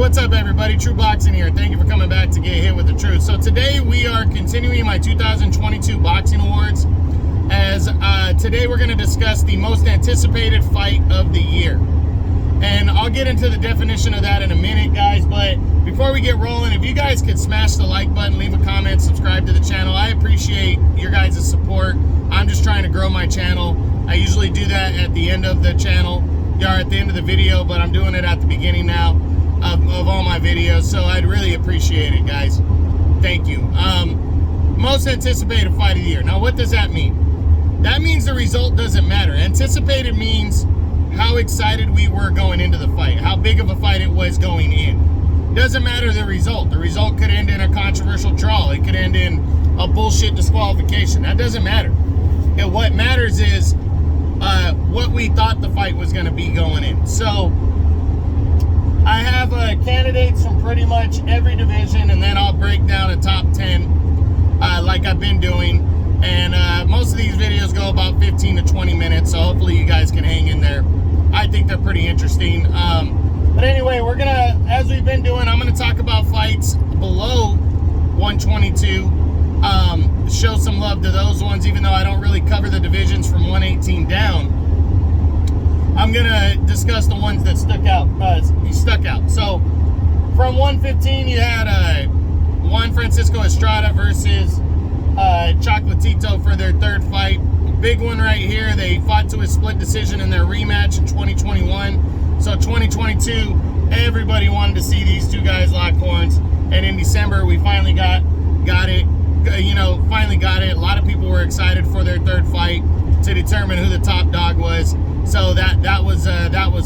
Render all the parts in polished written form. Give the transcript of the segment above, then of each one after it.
what's up everybody? True Boxing here. Thank you for coming back to Get Hit with the Truth. So today we are continuing my 2022 Boxing Awards, as today we're going to discuss the most anticipated fight of the year. And I'll get into the definition of that in a minute, guys, but before we get rolling, if you guys could smash the like button, leave a comment, subscribe to the channel. I appreciate your guys' support. I'm just trying to grow my channel. I usually do that at the end of the channel, or at the end of the video, but I'm doing it at the beginning now of all my videos, so I'd really appreciate it, guys. Thank you. Most anticipated fight of the year. Now, what does that mean? That means the result doesn't matter. Anticipated means how excited we were going into the fight, how big of a fight it was going in. Doesn't matter the result. The result could end in a controversial draw. It could end in a bullshit disqualification. That doesn't matter. And what matters is what we thought the fight was going to be going in. So I have candidates from pretty much every division, and then I'll break down a top 10 like I've been doing. And most of these videos go about 15 to 20 minutes, so hopefully you guys can hang in there. I think they're pretty interesting. But anyway, we're going to, as we've been doing, I'm going to talk about fights below 122. Show some love to those ones, even though I don't really cover the divisions from 118 down. I'm going to discuss the ones that stuck out. So from 115, you had Juan Francisco Estrada versus Chocolatito for their third fight. Big one right here. They fought to a split decision in their rematch in 2021. So 2022, everybody wanted to see these two guys lock horns. And in December, we finally got it. Finally got it. A lot of people were excited for their third fight to determine who the top dog was. So that was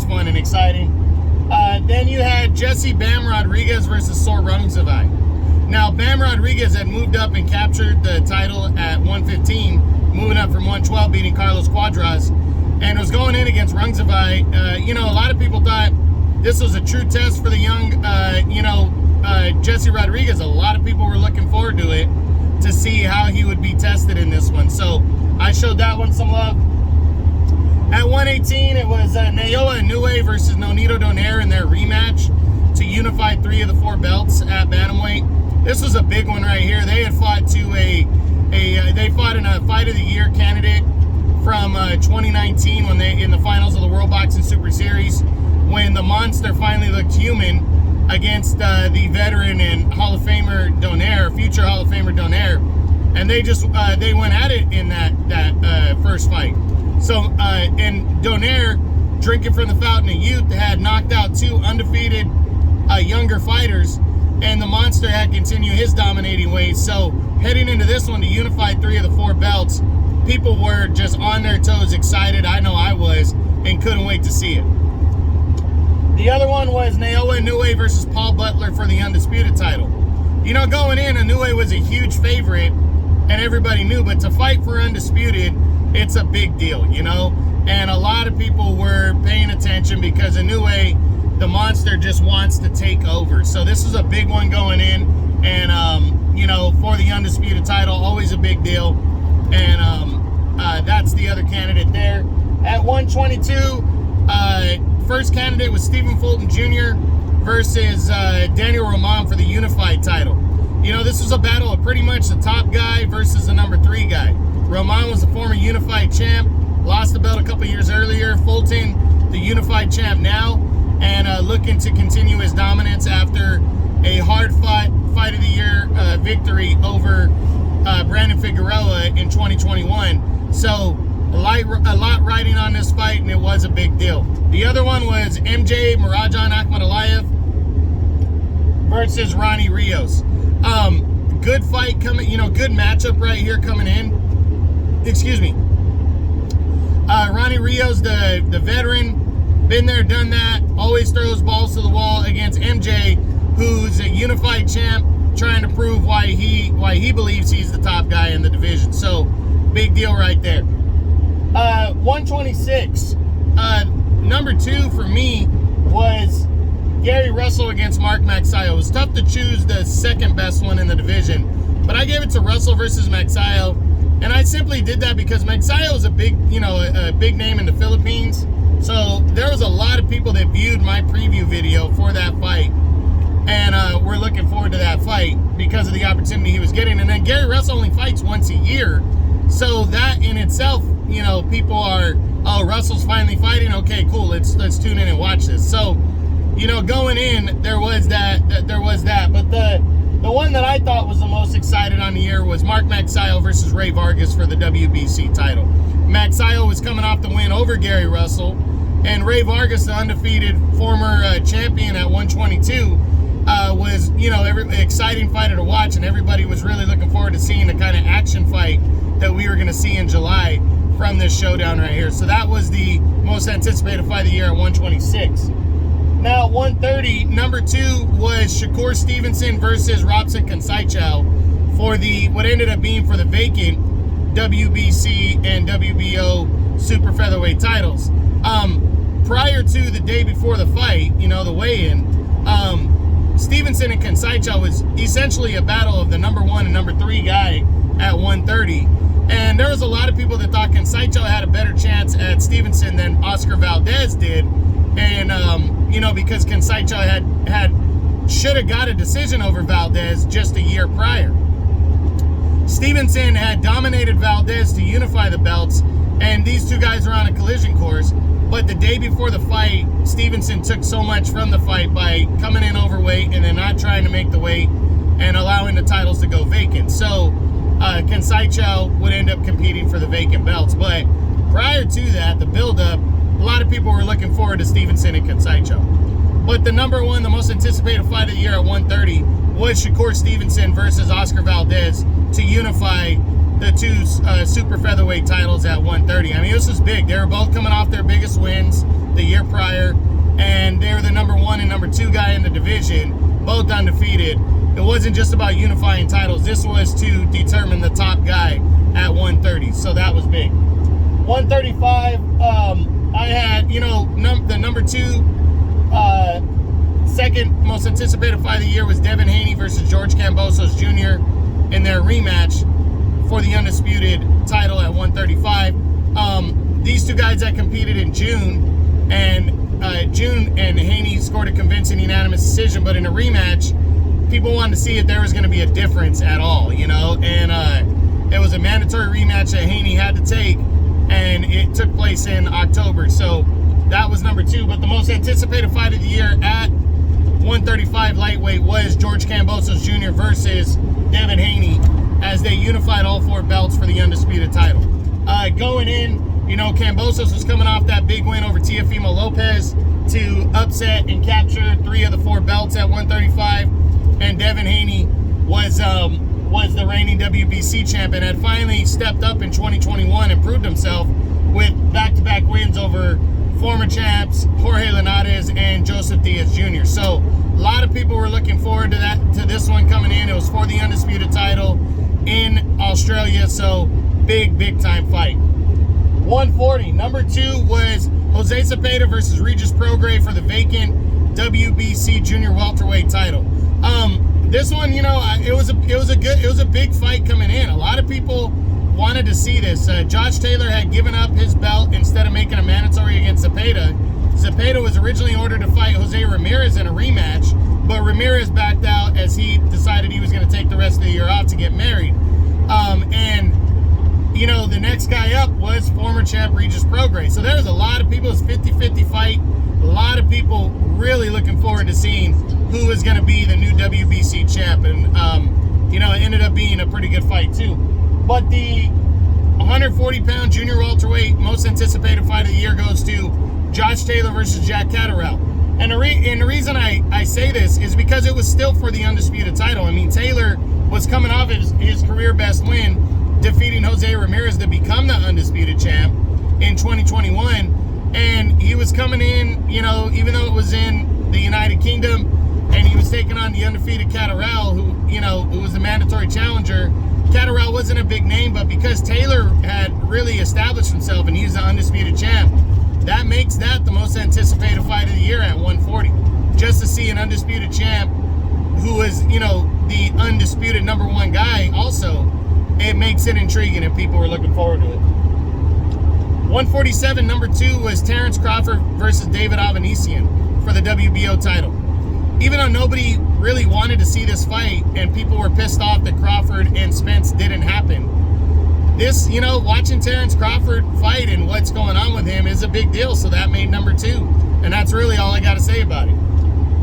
fun and exciting. Then you had Jesse Bam Rodriguez versus Sor Rungvisai. Now, Bam Rodriguez had moved up and captured the title at 115, moving up from 112, beating Carlos Cuadras, and was going in against Rungvisai. A lot of people thought this was a true test for the young, Jesse Rodriguez. A lot of people were looking forward to it, to see how he would be tested in this one. So I showed that one some love. At 118, it was Naoya Inoue versus Nonito Donaire in their rematch to unify 3 of the 4 belts at bantamweight. This was a big one right here. They had fought they fought in a fight of the year candidate from 2019 when they in the finals of the World Boxing Super Series, when the monster finally looked human against the veteran and Hall of Famer Donaire, future Hall of Famer Donaire, and they went at it in that first fight. So and Donaire, drinking from the fountain of youth, had knocked out 2 undefeated younger fighters, and the monster had continued his dominating ways. So heading into this one to unify 3 of the 4 belts, people were just on their toes, excited. I know I was, and couldn't wait to see it. The other one was Naoya Inoue versus Paul Butler for the undisputed title. Going in, Inoue was a huge favorite, and everybody knew, but to fight for undisputed, it's a big deal, And a lot of people were paying attention because Inoue, the monster, just wants to take over. So this is a big one going in, and for the undisputed title, always a big deal. And that's the other candidate there. At 122, first candidate was Stephen Fulton Jr. versus Daniel Roman for the unified title. This was a battle of pretty much the top guy versus the number 3 guy. Roman was the former unified champ, lost the belt a couple years earlier. Fulton, the unified champ now, and looking to continue his dominance after a hard-fought fight of the year victory over Brandon Figueroa in 2021. So a lot riding on this fight, and it was a big deal. The other one was MJ Mirajan Akhmadaliev versus Ronnie Rios. Good fight coming, good matchup right here coming in. Excuse me. Ronnie Rios, the veteran, been there, done that, always throws balls to the wall against MJ, who's a unified champ, trying to prove why he believes he's the top guy in the division. So big deal right there. 126. Number 2 for me was Gary Russell against Mark Magsayo. It was tough to choose the second best one in the division, but I gave it to Russell versus Magsayo. And I simply did that because Magsayo is a big name in the Philippines. So there was a lot of people that viewed my preview video for that fight looking forward to that fight because of the opportunity he was getting. And then Gary Russell only fights once a year. So that in itself, you know, people are, oh, Russell's finally fighting. Okay, cool. Let's tune in and watch this. So, you know, going in, there was that. But the one that I thought was the most excited on the year was Mark Magsayo versus Ray Vargas for the WBC title. Magsayo was coming off the win over Gary Russell, and Ray Vargas, the undefeated former champion at 122, was, you know, exciting fighter to watch, and everybody was really looking forward to seeing the kind of action fight that we were going to see in July from this showdown right here. So that was the most anticipated fight of the year at 126. Now, 130, number 2 was Shakur Stevenson versus Robson Conceição for the, what ended up being for the vacant WBC and WBO super featherweight titles. Prior to the day before the fight, you know, the weigh-in, Stevenson and Conceição was essentially a battle of the number 1 and number 3 guy at 130. And there was a lot of people that thought Conceição had a better chance at Stevenson than Oscar Valdez did. And, you know, because Conceição should have got a decision over Valdez just a year prior. Stevenson had dominated Valdez to unify the belts, and these two guys are on a collision course. But the day before the fight, Stevenson took so much from the fight by coming in overweight and then not trying to make the weight and allowing the titles to go vacant. So Conceição would end up competing for the vacant belts. But prior to that, the build-up, a lot of people were looking forward to Stevenson and Conceição. But the number 1, the most anticipated fight of the year at 130 was Shakur Stevenson versus Oscar Valdez to unify the two super featherweight titles at 130. I mean, this was big. They were both coming off their biggest wins the year prior, and they were the number 1 and number 2 guy in the division, both undefeated. It wasn't just about unifying titles. This was to determine the top guy at 130, so that was big. 135, I had, you know, the number 2, second most anticipated fight of the year was Devin Haney versus George Kambosos Jr. in their rematch for the undisputed title at 135. These two guys that competed in June, and Haney scored a convincing unanimous decision, but in a rematch, people wanted to see if there was going to be a difference at all, you know, and it was a mandatory rematch that Haney had to take, and it took place in October. So that was number 2, but the most anticipated fight of the year at 135 lightweight was George Kambosos Jr. versus Devin Haney as they unified all 4 belts for the undisputed title. Going in, you know, Kambosos was coming off that big win over Teofimo Lopez to upset and capture 3 of the 4 belts at 135, and Devin Haney was the reigning WBC champion, had finally stepped up in 2021 and proved himself with back-to-back wins over former champs Jorge Linares and Joseph Diaz Jr. So a lot of people were looking forward to this one coming in. It was for the undisputed title in Australia, so big time fight. 140, number 2 was Jose Zepeda versus Regis Prograis for the vacant WBC junior welterweight title. This one, you know, it was a big fight coming in. A lot of people wanted to see this. Josh Taylor had given up his belt instead of making a mandatory against Zepeda. Zepeda was originally ordered to fight Jose Ramirez in a rematch, but Ramirez backed out as he decided he was going to take the rest of the year off to get married. And, you know, the next guy up was former champ Regis Prograis. So there was a lot of people. It was 50-50 fight. A lot of people really looking forward to seeing who was going to be the new WBC champ. And, you know, it ended up being a pretty good fight, too. But the 140-pound junior welterweight most anticipated fight of the year goes to Josh Taylor versus Jack Catterall. And the reason I say this is because it was still for the undisputed title. I mean, Taylor was coming off his career best win, defeating Jose Ramirez to become the undisputed champ in 2021. And he was coming in, you know, even though it was in the United Kingdom, and he was taking on the undefeated Catterall, who was the mandatory challenger. Catterall wasn't a big name, but because Taylor had really established himself and he's the undisputed champ, that makes that the most anticipated fight of the year at 140. Just to see an undisputed champ who was, you know, the undisputed number 1 guy also, it makes it intriguing and people were looking forward to it. 147, number 2 was Terrence Crawford versus David Avanesian for the WBO title. even though nobody really wanted to see this fight and people were pissed off that Crawford and Spence didn't happen, this, you know, watching Terrence Crawford fight and what's going on with him is a big deal. So that made number 2. And that's really all I got to say about it.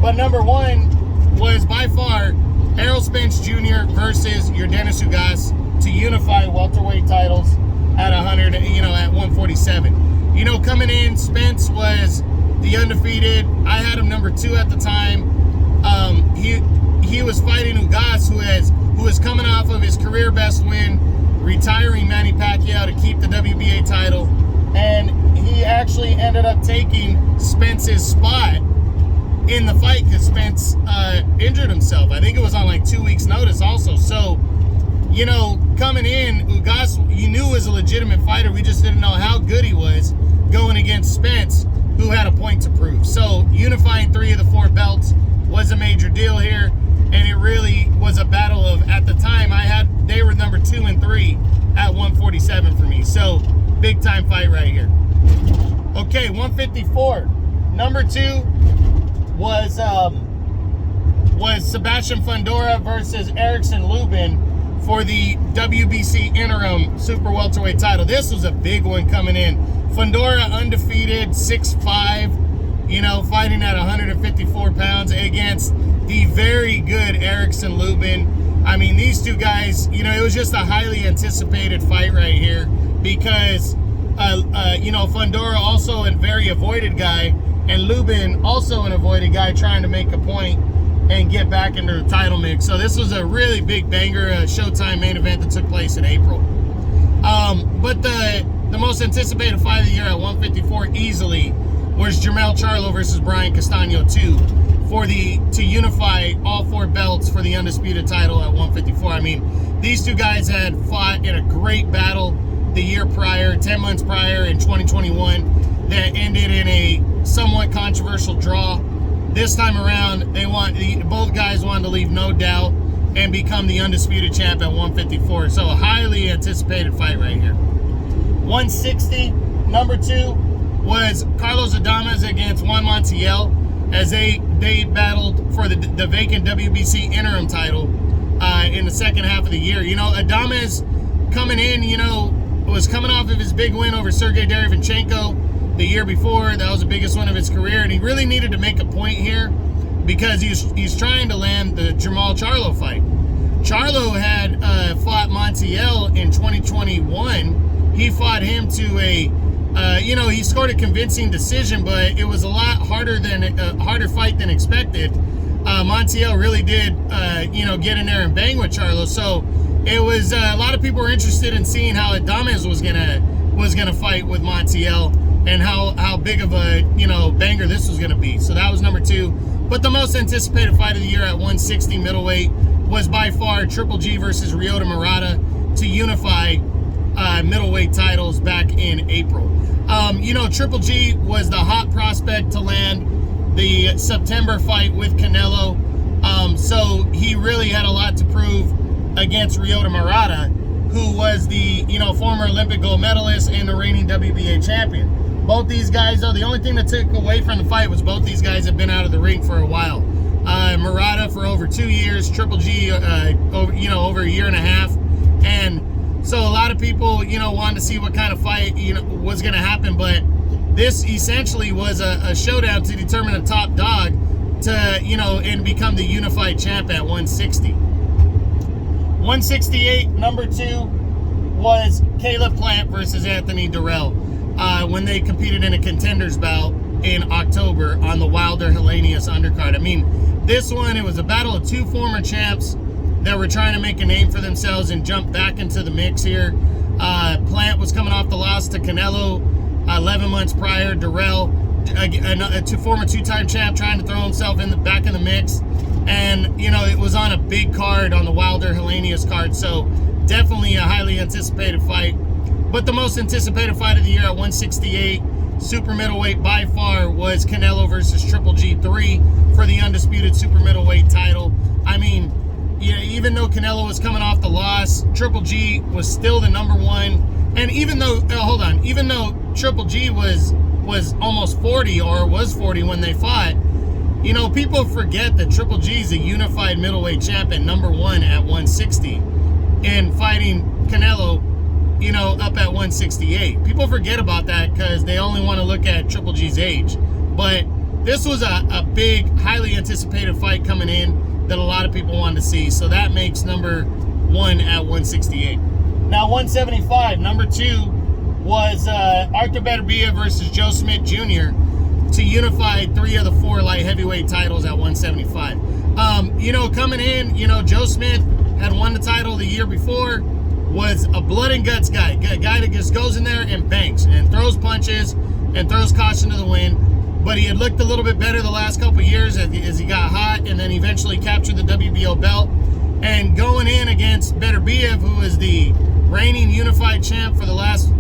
But number 1 was by far Errol Spence Jr. versus Yordenis Ugas to unify welterweight titles at 100, you know, at 147. You know, coming in, Spence was the undefeated. I had him number 2 at the time. He was fighting Ugas, who was coming off of his career best win, retiring Manny Pacquiao to keep the WBA title, and he actually ended up taking Spence's spot in the fight because Spence injured himself. I think it was on like 2 weeks' notice also. So, you know, coming in, Ugas, you knew was a legitimate fighter. We just didn't know how good he was going against Spence, who had a point to prove. So unifying 3 of the 4 belts was a major deal here, and it really was a battle of, at the time, they were number 2 and 3 at 147 for me. So big time fight right here. Okay, 154. Number 2 was Sebastian Fundora versus Erickson Lubin for the WBC interim super welterweight title. This was a big one coming in. Fundora undefeated, 6'5", you know, fighting at 154 pounds against the very good Erickson Lubin. I mean, these two guys, you know, it was just a highly anticipated fight right here because, you know, Fundora also a very avoided guy, and Lubin also an avoided guy trying to make a point and get back into the title mix. So this was a really big banger, Showtime main event that took place in April. But the most anticipated fight of the year at 154 easily was Jermell Charlo versus Brian Castano 2 to unify all 4 belts for the undisputed title at 154. I mean, these two guys had fought in a great battle the year prior, 10 months prior in 2021, that ended in a somewhat controversial draw. This time around, both guys wanted to leave no doubt and become the undisputed champ at 154. So a highly anticipated fight right here. 160, number 2 was Carlos Adames against Juan Montiel as they battled for the vacant WBC interim title in the second half of the year. You know, Adames coming in, you know, was coming off of his big win over Sergey Derevyanchenko the year before. That was the biggest one of his career, and he really needed to make a point here because he's trying to land the Jermell Charlo fight. Charlo had fought Montiel in 2021. He fought him to a, you know, he scored a convincing decision, but it was a lot harder fight than expected. Montiel really did, you know, get in there and bang with Charlo. So it was a lot of people were interested in seeing how Adames was gonna fight with Montiel and how big of a, you know, banger this was gonna be. So that was number 2. But the most anticipated fight of the year at 160 middleweight was by far Triple G versus Ryota Murata to unify middleweight titles back in April. You know, Triple G was the hot prospect to land the September fight with Canelo. So he really had a lot to prove against Ryota Murata, who was the, you know, former Olympic gold medalist and the reigning WBA champion. Both these guys, though, the only thing that took away from the fight was both these guys have been out of the ring for a while. Murata for over 2 years, Triple G, over a year and a half. And so a lot of people, you know, wanted to see what kind of fight, you know, was going to happen. But this essentially was a showdown to determine a top dog to, you know, and become the unified champ at 160. 168, number 2 was Caleb Plant versus Anthony Dirrell when they competed in a contenders bout in October on the Wilder Helenius undercard. I mean, this one, it was a battle of 2 former champs that were trying to make a name for themselves and jump back into the mix here. Plant was coming off the loss to Canelo 11 months prior. Dirrell, a former 2-time champ, trying to throw himself back in the mix. And, you know, it was on a big card on the Wilder Helenius card, so definitely a highly anticipated fight. But the most anticipated fight of the year at 168, super middleweight by far, was Canelo versus Triple G 3 for the undisputed super middleweight title. I mean, yeah, even though Canelo was coming off the loss, Triple G was still the number 1. And even though, even though Triple G was almost 40 or was 40 when they fought, you know, people forget that Triple G is a unified middleweight champ and #1 at 160 and fighting Canelo, you know, up at 168. People forget about that because they only want to look at Triple G's age. But this was a big, highly anticipated fight coming in that a lot of people wanted to see. So that makes #1 at 168. Now 175, #2 was Arthur Beterbiev versus Joe Smith Jr. to unify 3 of the 4 light heavyweight titles at 175. You know, coming in, you know, Joe Smith had won the title the year before, was a blood and guts guy, a guy that just goes in there and banks and throws punches and throws caution to the wind. But he had looked a little bit better the last couple of years as he got hot and then eventually captured the WBO belt. And going in against Beterbiev, who is the reigning unified champ for the last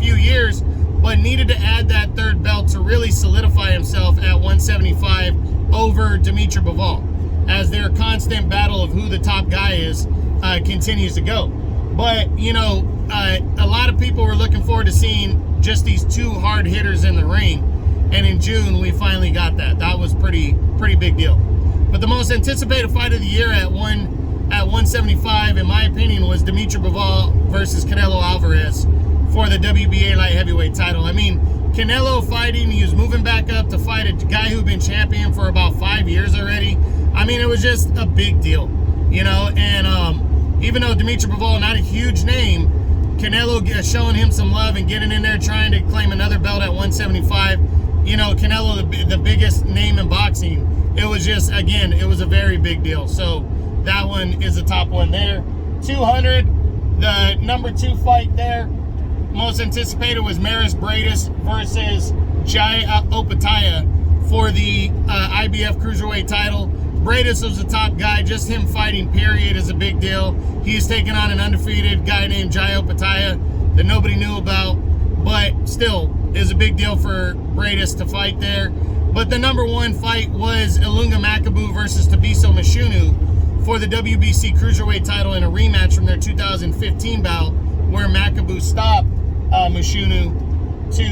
few years, but needed to add that 3rd belt to really solidify himself at 175 over Dimitri Bivol, as their constant battle of who the top guy is continues to go. But, you know, a lot of people were looking forward to seeing just these 2 hard hitters in the ring, and in June we finally got that. That was pretty big deal. But the most anticipated fight of the year at 175, in my opinion, was Dimitri Bivol versus Canelo Alvarez for the WBA light heavyweight title. I mean, Canelo fighting, he was moving back up to fight a guy who'd been champion for about 5 years already. I mean, it was just a big deal, you know. And even though Dimitri Bivol, not a huge name, Canelo showing him some love and getting in there trying to claim another belt at 175. You know, Canelo, the biggest name in boxing. It was just, again, it was a very big deal. So that one is the top one there. 200, the #2 fight there, most anticipated, was Maris Briedis versus Jai Opetaia for the IBF Cruiserweight title. Briedis was the top guy. Just him fighting, period, is a big deal. He's taking on an undefeated guy named Jai Opetaia that nobody knew about, but still is a big deal for Briedis to fight there. But the #1 fight was Ilunga Makabu versus Tabiso Mashunu for the WBC Cruiserweight title in a rematch from their 2015 bout, where Makabu stopped Mashunu to,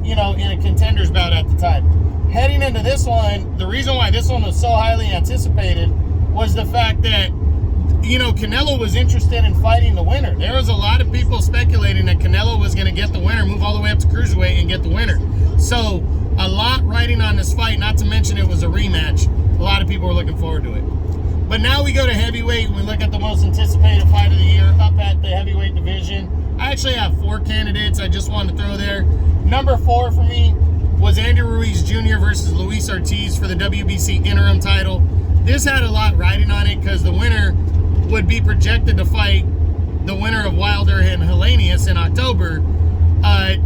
you know, in a contenders bout at the time. Heading into this one, the reason why this one was so highly anticipated was the fact that, you know, Canelo was interested in fighting the winner. There was a lot of people speculating that Canelo was going to get the winner, move all the way up to Cruiserweight and get the winner. So a lot riding on this fight, not to mention it was a rematch. A lot of people were looking forward to it. But now we go to heavyweight and we look at the most anticipated fight of the year up at the heavyweight division. I actually have 4 candidates I just wanted to throw there. #4 for me was Andy Ruiz Jr. versus Luis Ortiz for the WBC interim title. This had a lot riding on it because the winner would be projected to fight the winner of Wilder and Helenius in October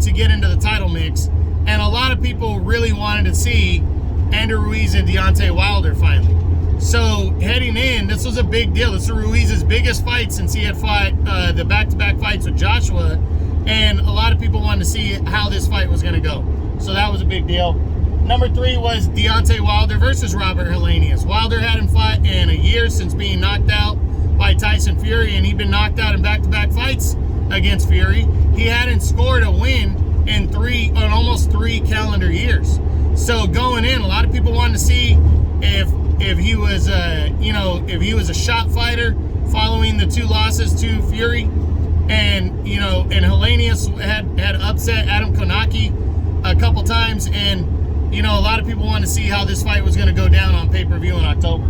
to get into the title mix. And a lot of people really wanted to see Andy Ruiz and Deontay Wilder finally. So heading in, this was a big deal. This was Ruiz's biggest fight since he had fought the back-to-back fights with Joshua. And a lot of people wanted to see how this fight was going to go. So that was a big deal. #3 was Deontay Wilder versus Robert Helenius. Wilder hadn't fought in a year since being knocked out by Tyson Fury, and he'd been knocked out in back-to-back fights against Fury. He hadn't scored a win in almost 3 calendar years. So going in, a lot of people wanted to see if he was if he was a shot fighter following the 2 losses to Fury, and Helenius had upset Adam Konaki a couple times, and a lot of people wanted to see how this fight was going to go down on pay-per-view in October.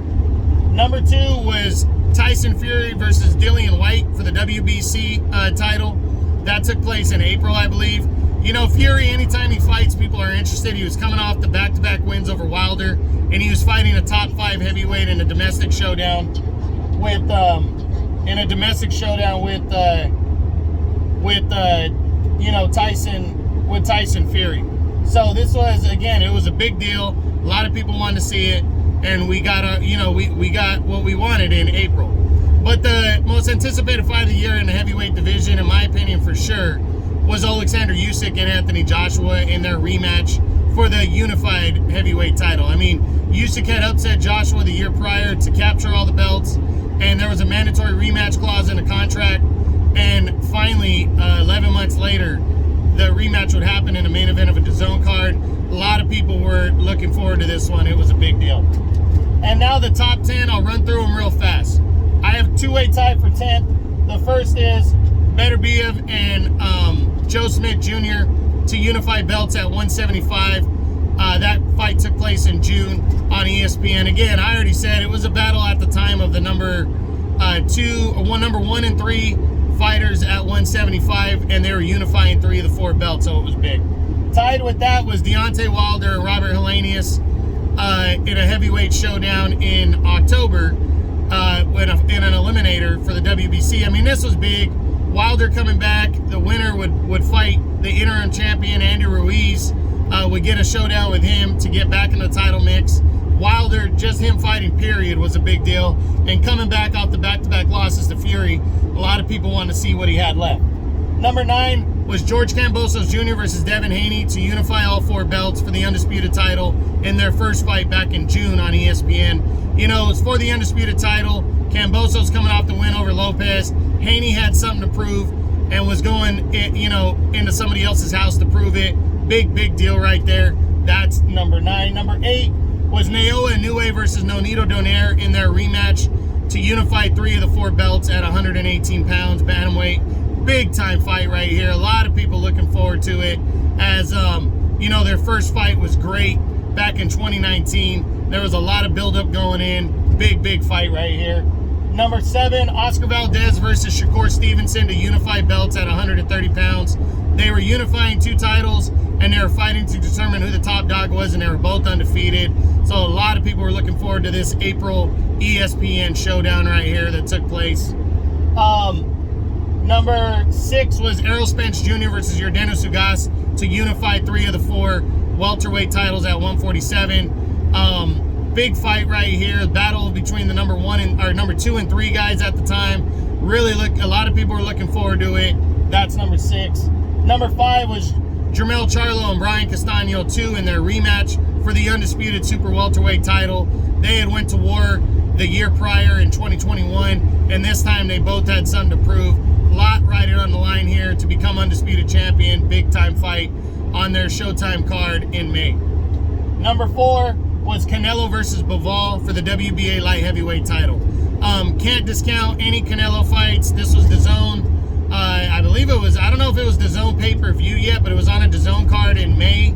#2 was Tyson Fury versus Dillian White for the WBC title. That took place in April, I believe. Fury, anytime he fights, people are interested. He was coming off the back-to-back wins over Wilder, and he was fighting a top 5 heavyweight in a domestic showdown with Tyson Fury. So this was, again, it was a big deal. A lot of people wanted to see it, and we got we got what we wanted in April. But the most anticipated fight of the year in the heavyweight division, in my opinion, for sure, was Alexander Usyk and Anthony Joshua in their rematch for the unified heavyweight title. I mean, Usyk had upset Joshua the year prior to capture all the belts, and there was a mandatory rematch clause in the contract. And finally, 11 months later, the rematch would happen in the main event of a DAZN card. a lot of people were looking forward to this one. It was a big deal. And now the top 10, I'll run through them real fast. I have two-way tie for 10th. The first is Beterbiev and Joe Smith Jr. to unify belts at 175. That fight took place in June on ESPN. Again, I already said it was a battle at the time of the number 1 and 3 fighters at 175, and they were unifying 3 of the 4 belts, so it was big. Tied with that was Deontay Wilder and Robert Helenius in a heavyweight showdown in October in an eliminator for the WBC. I mean, this was big. Wilder coming back, the winner would fight the interim champion Andy Ruiz, would get a showdown with him to get back in the title mix. Wilder, just him fighting period, was a big deal. And coming back off the back-to-back losses to Fury, a lot of people wanted to see what he had left. Number 9 was George Kambosos Jr. versus Devin Haney to unify all 4 belts for the Undisputed title in their first fight back in June on ESPN. You know, it's for the Undisputed title. Kambosos coming off the win over Lopez. Haney had something to prove and was going, into somebody else's house to prove it. Big deal right there. That's number 9. Number 8 was Naoya Inoue versus Nonito Donaire in their rematch to unify 3 of the 4 belts at 118 pounds bantamweight. Big time fight right here. A lot of people looking forward to it, as their first fight was great back in 2019. There was a lot of buildup going in. Big fight right here. Number 7, Oscar Valdez versus Shakur Stevenson to unify belts at 130 pounds. They were unifying 2 titles, and they were fighting to determine who the top dog was, and they were both undefeated. So a lot of people were looking forward to this April ESPN showdown right here that took place. Number 6 was Errol Spence Jr. versus Yordenis Ugas to unify 3 of the 4 welterweight titles at 147. Big fight right here. Battle between the number 2 and 3 guys at the time. Really a lot of people were looking forward to it. That's number 6. Number 5 was Jermell Charlo and Brian Castano 2 in their rematch for the Undisputed Super Welterweight title. They had went to war the year prior in 2021, and this time they both had something to prove. A lot riding on the line here to become Undisputed Champion. Big time fight on their Showtime card in May. Number 4 was Canelo versus Bivol for the WBA light heavyweight title. Can't discount any Canelo fights. This was DAZN. I believe it was, I don't know if it was DAZN pay-per-view yet, but it was on a DAZN card in May.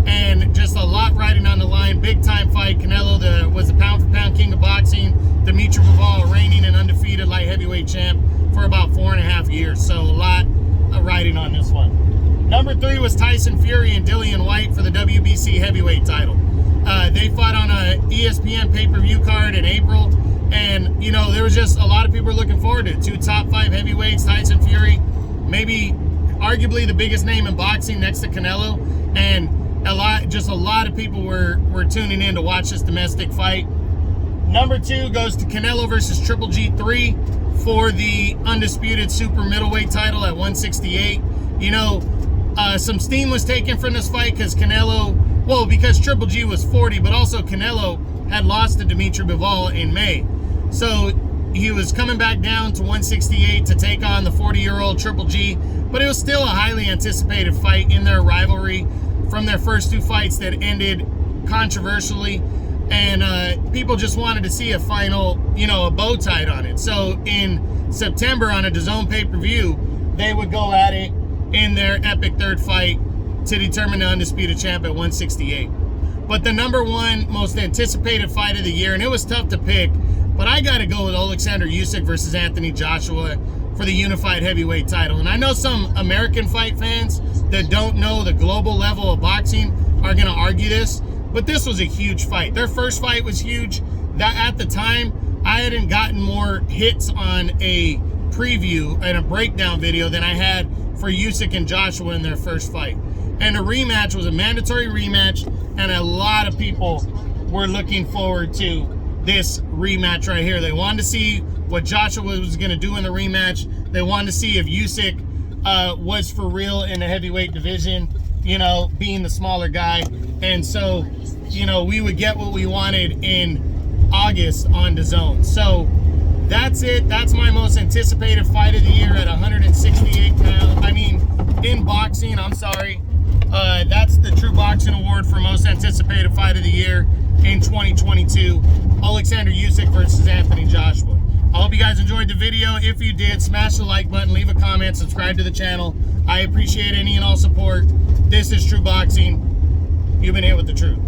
And just a lot riding on the line. Big time fight. Canelo was the pound-for-pound king of boxing. Dimitri Bivol, reigning and undefeated light heavyweight champ for about 4.5 years. So a lot of riding on this one. Number 3 was Tyson Fury and Dillian White for the WBC heavyweight title. They fought on a ESPN pay-per-view card in April, and there was just a lot of people were looking forward to it. 2 top 5 heavyweights. Tyson Fury, maybe arguably the biggest name in boxing next to Canelo, and a lot of people were tuning in to watch this domestic fight. Number 2 goes to Canelo versus Triple G3 for the Undisputed Super Middleweight title at 168. Some steam was taken from this fight because because Triple G was 40, but also Canelo had lost to Dimitri Bivol in May. So he was coming back down to 168 to take on the 40-year-old Triple G, but it was still a highly anticipated fight in their rivalry from their first 2 fights that ended controversially, and people just wanted to see a final, a bow tied on it. So in September on a DAZN pay-per-view, they would go at it in their epic 3rd fight to determine the undisputed champ at 168. But the number 1 most anticipated fight of the year, and it was tough to pick, but I got to go with Alexander Usyk versus Anthony Joshua for the unified heavyweight title. And I know some American fight fans that don't know the global level of boxing are going to argue this, but this was a huge fight. Their first fight was huge. That at the time, I hadn't gotten more hits on a preview and a breakdown video than I had for Usyk and Joshua in their first fight. And the rematch was a mandatory rematch, and a lot of people were looking forward to this rematch right here. They wanted to see what Joshua was going to do in the rematch. They wanted to see if Usyk was for real in the heavyweight division, being the smaller guy. And so, we would get what we wanted in August on DAZN. So that's it. That's my most anticipated fight of the year at 168 pounds. In boxing, I'm sorry. That's the True Boxing Award for most anticipated fight of the year in 2022. Alexander Usyk versus Anthony Joshua. I hope you guys enjoyed the video. If you did, smash the like button, leave a comment, subscribe to the channel. I appreciate any and all support. This is True Boxing. You've been here with the truth.